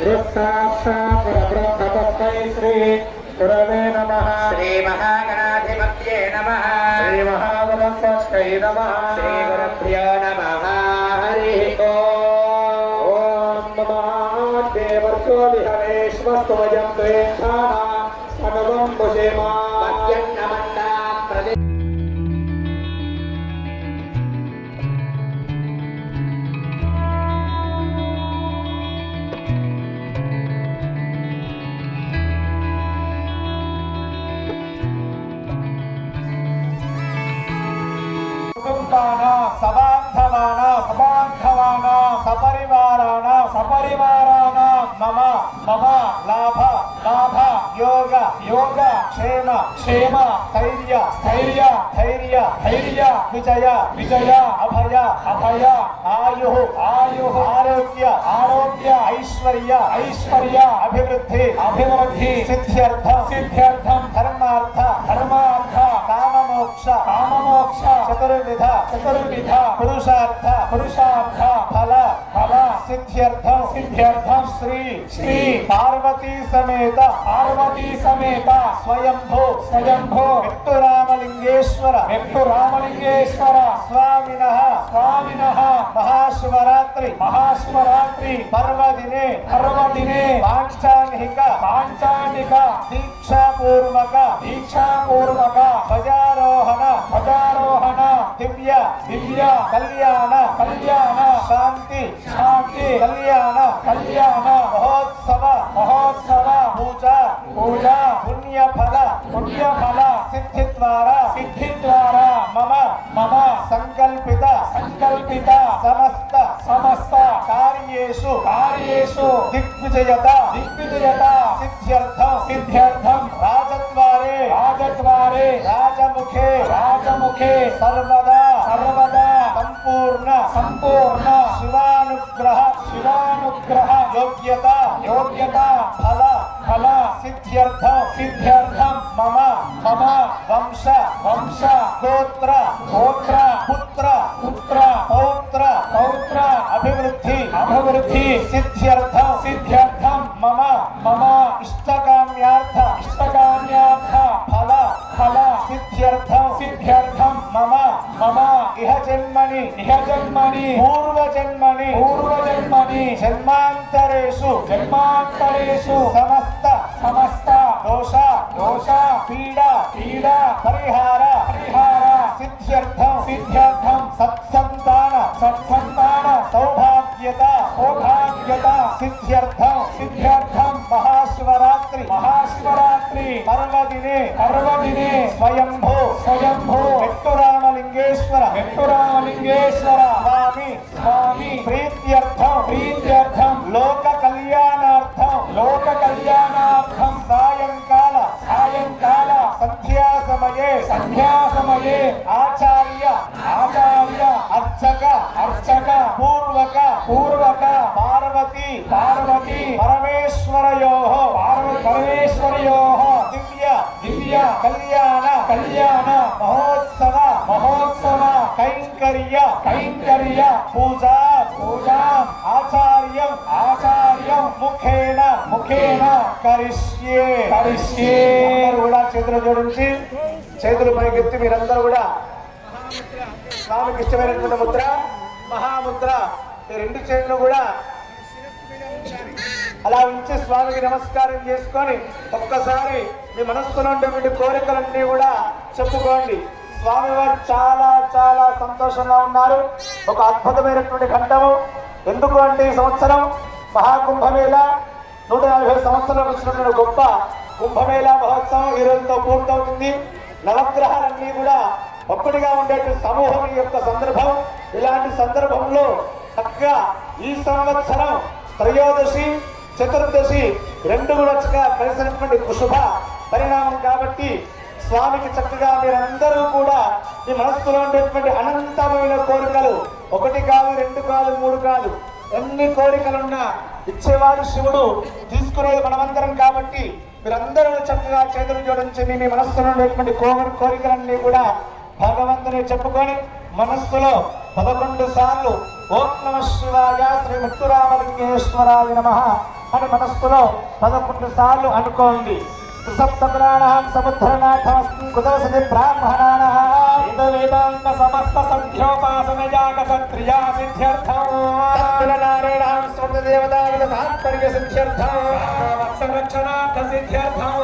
साक्षात् परब्रह्मतस्मै श्री गुरवे नमः। श्री महागणाधिपत्ये नमः। श्री महागणपतये नमः। श्री गुरुभ्यो नमः। हरिः ओम नमः देवर्षो विहरेश्वस्तु वयं द्वेषाः सर्वं भुजेमा मध्यन्नमन्ता प्रदे सबांधवाना सपरिवाराना मम लाभ योग क्षेम स्थैर्य विजय अभय आयु आरोग्य ऐश्वर्य अभिवृद्धि सिद्ध्यर्थम धर्मार्थ काममोक्ष चतुर्विध पुरुषार्थ फल सिद्ध्यर्थम श्री पार्वती समेत स्वयंभो वेट्टुरामलिंगेश्वर स्वामिनः महाशिवरात्रि पर्वदिने पांचानिक दीक्षापूर्वक ध्वजारोहण दिव्य कल्याण शांति कल्याण महोत्सव पूजा पुण्यफल सिद्धि द्वारा मम संकल्पित समस्त कार्येषु दिग्विजयता सिद्ध्यर्थम राजद्वारे राजमुखे सर्वदा संपूर्ण शिवानुग्रह योग्यता फल सिद्ध्यर्थम मम वंश गोत्र पुत्र पौत्र अभिवृद्धि सिद्ध्यर्थम मम इष्टकाम्यार्थ फल सिद्ध्यर्थम मम इह जन्मनि पूर्वजन्मनि जन्मांतरेषु समस्त दोष पीड़ा परिहार सिद्ध्यर्थम सत्संतान सौभाग्यता सिद्ध्यर्थम महाशिवरात्रि पर्वदिने स्वयंभो वेट्टुरामलिंगेश्वर स्वामी प्रीत्यर्थम लोक कल्याणार्थम सायंकाल संध्या समये आचार्य अर्चक पूर्वक पार्वती परमेश्वरयोः दिव्य कल्याण महोत्सव कैंकर्य पूजा आचार्यं मुखेन करिष्ये కూడా చేతులు జోడించి చేతులు పైకెత్తి మీరందరూ కూడా స్వామికి ఇష్టమైనటువంటి ముద్ర మహాముద్ర ఈ రెండు చేతులు కూడా అలా ఉంచి స్వామికి నమస్కారం చేసుకొని ఒక్కసారి మీ మనస్సులో ఉండేటువంటి కోరికలన్నీ కూడా చెప్పుకోండి. స్వామివారు చాలా సంతోషంగా ఉన్నారు. ఒక అద్భుతమైనటువంటి ఘట్టము. ఎందుకు అంటే ఈ సంవత్సరం మహాకుంభమేళ 140 సంవత్సరాలకు వచ్చినటువంటి గొప్ప కుంభమేళా మహోత్సవం ఈ రోజుతో పూర్తవుతుంది. నవగ్రహాలన్నీ కూడా ఒక్కటిగా ఉండేటువంటి సమూహం యొక్క సందర్భం. ఇలాంటి సందర్భంలో చక్కగా ఈ సంవత్సరం త్రయోదశి చతుర్దశి రెండు కూడా చక్కగా కలిసినటువంటి శుభ పరిణామం కాబట్టి స్వామికి చక్కగా మీరందరూ కూడా మీ మనస్సులో ఉండేటువంటి అనంతమైన కోరికలు, ఒకటి కాదు, రెండు కాదు, మూడు కాదు, ఎన్ని కోరికలున్నా ఇచ్చేవాడు శివుడు, తీసుకునేది మనమందరం కాబట్టి మీరందరూ చక్కగా చేతులు జోడించి మీ మనస్సులో ఉండేటువంటి కోరికలన్నీ కూడా భగవంతుని చెప్పుకొని మనస్సులో 11 సార్లు ఓం నమః శివాయ శ్రీ ముత్తురామలింగేశ్వరాయ నమః అని మనస్సులో 11 సార్లు అనుకోండి. త్రిసప్తపురాణం సముద్రనాథమస్మి కుతవసతి బ్రాహ్మణానాం వేదాంత సమస్త సంధ్యోపాసన యాగ సత్రియా సిద్ధ్యర్థం తత్పురనారాయణాం స్వర్గదేవతావిద తాత్పర్య సిద్ధ్యర్థం వత్సరక్షణార్థ సిద్ధ్యర్థం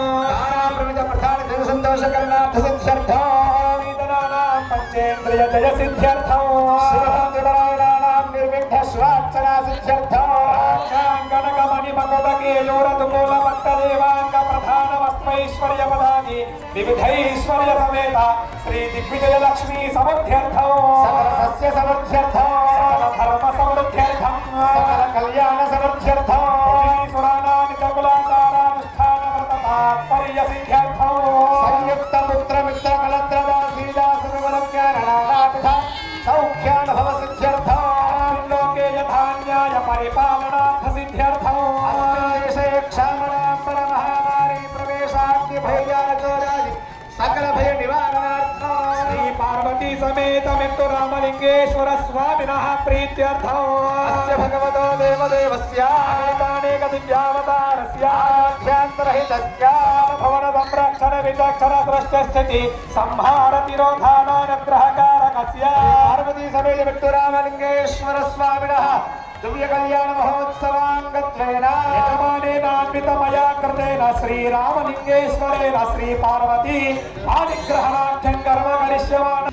ప్రమిత ప్రధాన జన సంతోషకరణార్థ సిద్ధ్యర్థం వేదనానాం పంచేంద్రియ జయ సిద్ధ్యర్థం శ్రీనారాయణానాం నిర్విఘ్న స్వార్చనా సిద్ధ్యర్థం గణగమణి మకుటకేయూరతుమూల భక్తదేవాంగ ప్రధాన వస్మైశ్వర్య పదాగి వివిధైశ్వర్య సమేత శ్రీ దిగ్విజయ లక్ష్మీ సమృద్ధ్యర్థం సకల సస్య సమృద్ధ్యర్థం సకల ధర్మ సమృద్ధ్యర్థం సకల కళ్యాణ సమృద్ధ్యర్థం సురాణాని చకులాచారానుష్ఠాన వ్రత తాత్పర్య సిద్ధ్యర్థం సంయుక్త పుత్ర మిత్ర కలత్రదా శ్రీదాసురవరజ్ఞానానాథ సౌఖ్యానుభవ సిద్ధ్యర్థం లోకే యథాన్యాయ పరిపాలనార్థ సిద్ధ్యర్థం సకల భయ నివారణార్థం శ్రీ పార్వతీ సమేతమిత్తు రామలింగేశ్వర స్వామినః ప్రీత్యర్థం అస్య భగవతో దేవదేవస్య అనేక దివ్యావతారస్య ఆధ్యాంతరహితస్య భవన సంరక్షణ విచక్షణ సృష్టిస్థితి సంహార తిరోధానానుగ్రహకారకస్య పార్వతీ సమేతమిత్తు రామలింగేశ్వర స్వామినః దివ్య కళ్యాణ మహోత్సవాంగత్వేన యజమానేనాన్వితమయా కృతేన శ్రీరామలింగేశ్వరేణ శ్రీ పార్వతీ ఆదిగ్రహణాఖ్యం కర్మ కరిష్యమాణ